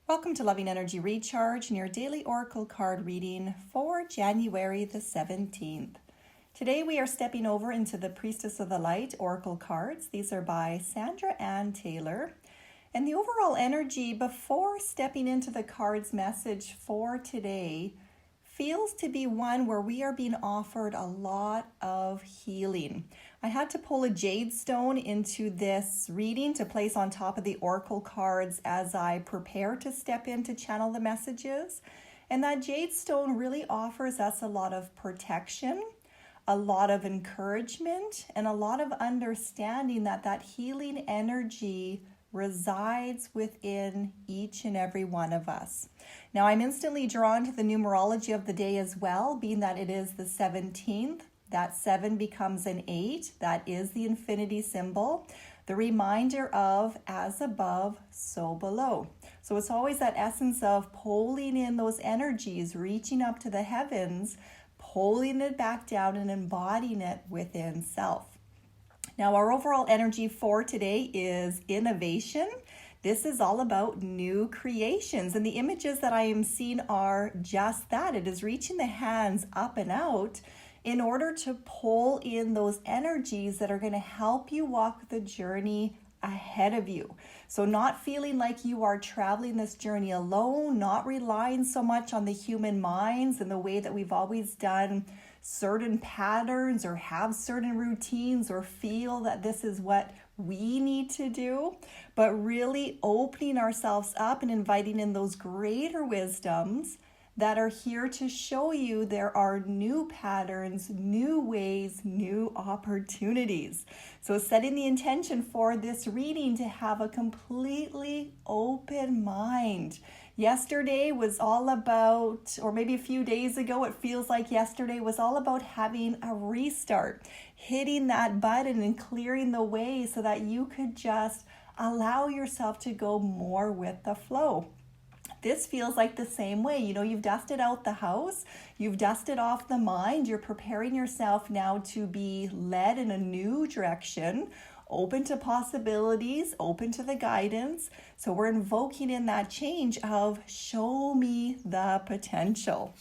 Welcome to Loving Energy Recharge and your daily Oracle card reading for January the 17th. Today we are stepping over into the Priestess of the Light Oracle cards. These are by Sandra Ann Taylor. And the overall energy before stepping into the card's message for today feels to be one where we are being offered a lot of healing. I had to pull a jade stone into this reading to place on top of the oracle cards as I prepare to step in to channel the messages. And that jade stone really offers us a lot of protection, a lot of encouragement, and a lot of understanding that that healing energy resides within each and every one of us. Now, I'm instantly drawn to the numerology of the day as well, being that it is the 17th. That 7 becomes an 8. That is the infinity symbol. The reminder of as above, so below. So it's always that essence of pulling in those energies, reaching up to the heavens, pulling it back down and embodying it within self. Now, our overall energy for today is innovation. This is all about new creations. And the images that I am seeing are just that. It is reaching the hands up and out in order to pull in those energies that are going to help you walk the journey ahead of you. So not feeling like you are traveling this journey alone, not relying so much on the human minds and the way that we've always done certain patterns or have certain routines or feel that this is what we need to do, but really opening ourselves up and inviting in those greater wisdoms that are here to show you there are new patterns, new ways, new opportunities. So setting the intention for this reading to have a completely open mind. Yesterday was all about, or maybe a few days ago, it feels like yesterday was all about having a restart, hitting that button and clearing the way so that you could just allow yourself to go more with the flow. This feels like the same way. You know, you've dusted out the house, you've dusted off the mind, you're preparing yourself now to be led in a new direction, open to possibilities, open to the guidance. So we're invoking in that change of show me the potential.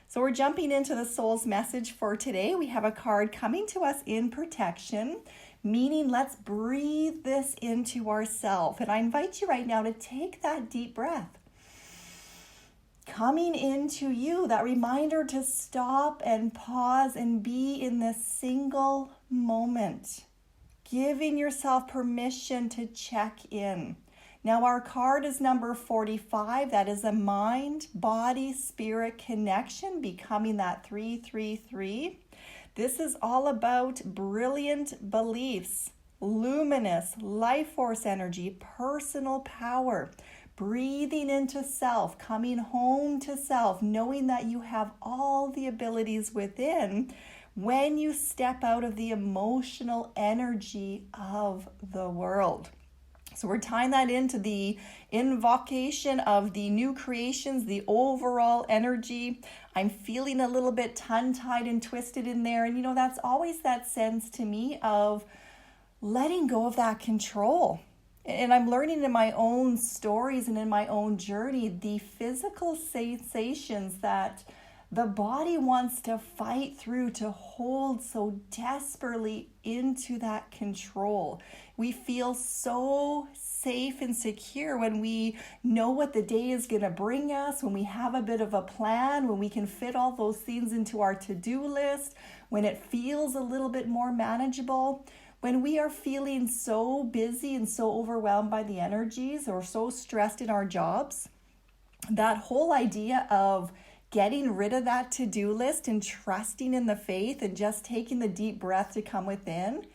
So we're jumping into the soul's message for today. We have a card coming to us in protection, meaning let's breathe this into ourselves. And I invite you right now to take that deep breath. Coming into you, that reminder to stop and pause and be in this single moment. Giving yourself permission to check in. Now our card is number 45. That is a mind, body, spirit connection, becoming that 333. This is all about brilliant beliefs, luminous life force energy, personal power. Breathing into self, coming home to self, knowing that you have all the abilities within when you step out of the emotional energy of the world. So we're tying that into the invocation of the new creations, the overall energy. I'm feeling a little bit tongue-tied and twisted in there. And you know, that's always that sense to me of letting go of that control. And I'm learning in my own stories and in my own journey, the physical sensations that the body wants to fight through to hold so desperately into that control. We feel so safe and secure when we know what the day is going to bring us, when we have a bit of a plan, when we can fit all those things into our to-do list, when it feels a little bit more manageable. When we are feeling so busy and so overwhelmed by the energies or so stressed in our jobs, that whole idea of getting rid of that to-do list and trusting in the faith and just taking the deep breath to come within,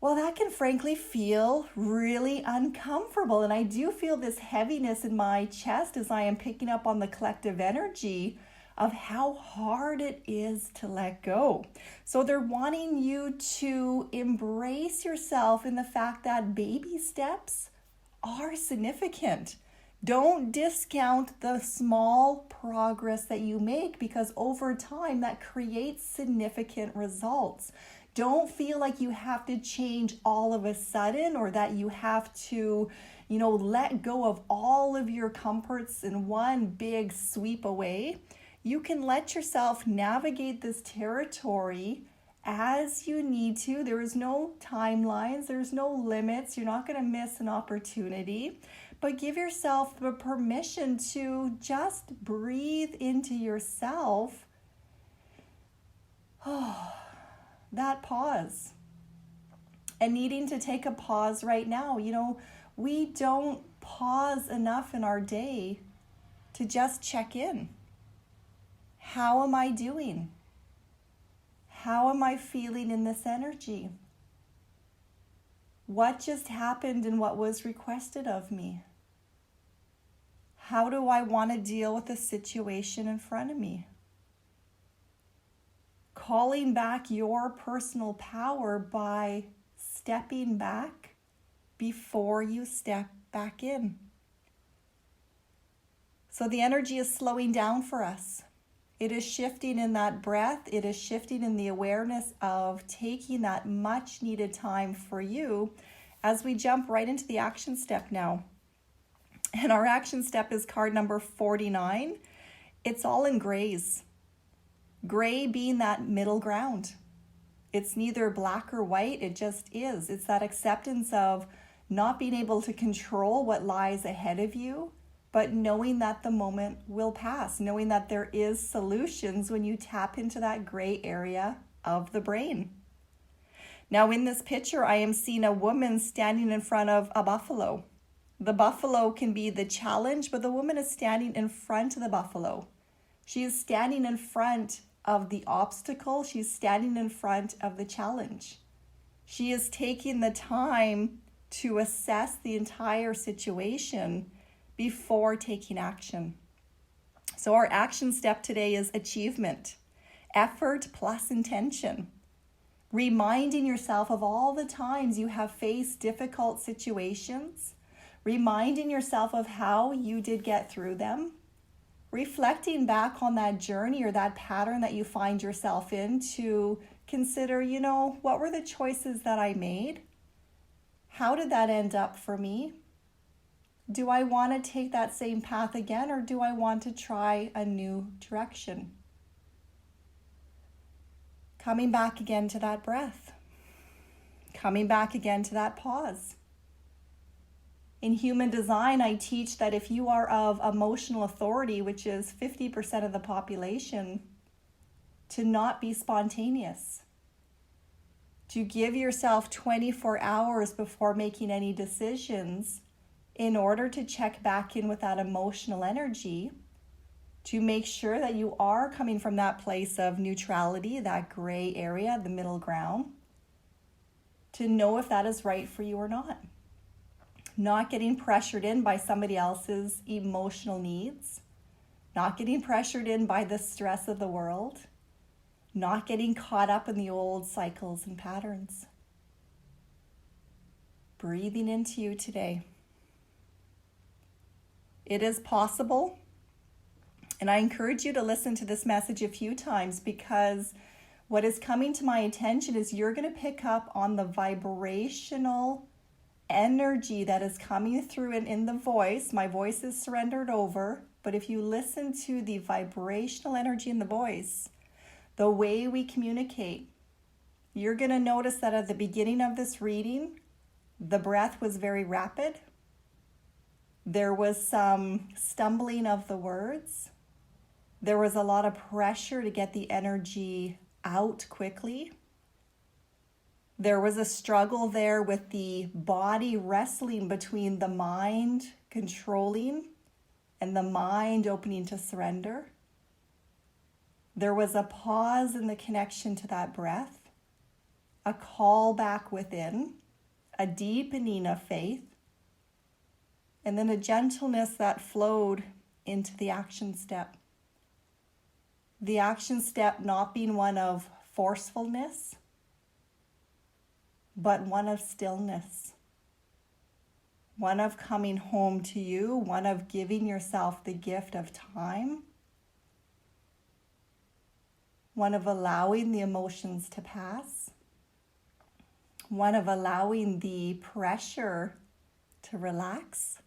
well, that can frankly feel really uncomfortable. And I do feel this heaviness in my chest as I am picking up on the collective energy of how hard it is to let go. So they're wanting you to embrace yourself in the fact that baby steps are significant. Don't discount the small progress that you make, because over time that creates significant results. Don't feel like you have to change all of a sudden, or that you have to, let go of all of your comforts in one big sweep away, you can let yourself navigate this territory as you need to. There is no timelines, there's no limits. You're not going to miss an opportunity, but give yourself the permission to just breathe into yourself. Oh, that pause. And needing to take a pause right now. We don't pause enough in our day to just check in. How am I doing? How am I feeling in this energy? What just happened and what was requested of me? How do I want to deal with the situation in front of me? Calling back your personal power by stepping back before you step back in. So the energy is slowing down for us. It is shifting in that breath. It is shifting in the awareness of taking that much needed time for you as we jump right into the action step now. And our action step is card number 49. It's all in grays. Gray being that middle ground. It's neither black or white, it just is. It's that acceptance of not being able to control what lies ahead of you, but knowing that the moment will pass, knowing that there is solutions when you tap into that gray area of the brain. Now in this picture, I am seeing a woman standing in front of a buffalo. The buffalo can be the challenge, but the woman is standing in front of the buffalo. She is standing in front of the obstacle. She's standing in front of the challenge. She is taking the time to assess the entire situation before taking action. So our action step today is achievement, effort plus intention. Reminding yourself of all the times you have faced difficult situations, reminding yourself of how you did get through them, reflecting back on that journey or that pattern that you find yourself in to consider, what were the choices that I made? How did that end up for me? Do I want to take that same path again, or do I want to try a new direction? Coming back again to that breath. Coming back again to that pause. In human design, I teach that if you are of emotional authority, which is 50% of the population, to not be spontaneous. To give yourself 24 hours before making any decisions in order to check back in with that emotional energy, to make sure that you are coming from that place of neutrality, that gray area, the middle ground, to know if that is right for you or not. Not getting pressured in by somebody else's emotional needs, not getting pressured in by the stress of the world, not getting caught up in the old cycles and patterns. Breathing into you today. It is possible, and I encourage you to listen to this message a few times, because what is coming to my attention is you're going to pick up on the vibrational energy that is coming through and in the voice. My voice is surrendered over, but if you listen to the vibrational energy in the voice, the way we communicate, you're going to notice that at the beginning of this reading, the breath was very rapid. There was some stumbling of the words. There was a lot of pressure to get the energy out quickly. There was a struggle there with the body wrestling between the mind controlling and the mind opening to surrender. There was a pause in the connection to that breath, a call back within, a deepening of faith, and then a gentleness that flowed into the action step. The action step not being one of forcefulness, but one of stillness, one of coming home to you, one of giving yourself the gift of time, one of allowing the emotions to pass, one of allowing the pressure to to relax.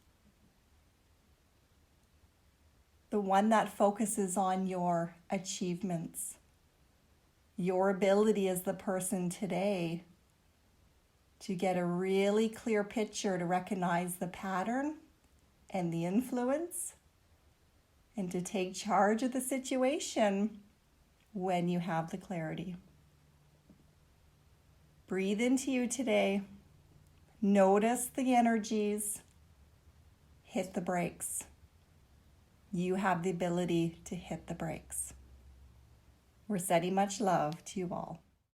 The one that focuses on your achievements, your ability as the person today to get a really clear picture to recognize the pattern and the influence and to take charge of the situation when you have the clarity. Breathe into you today. Notice the energies. Hit the brakes. You have the ability to hit the brakes. We're sending much love to you all.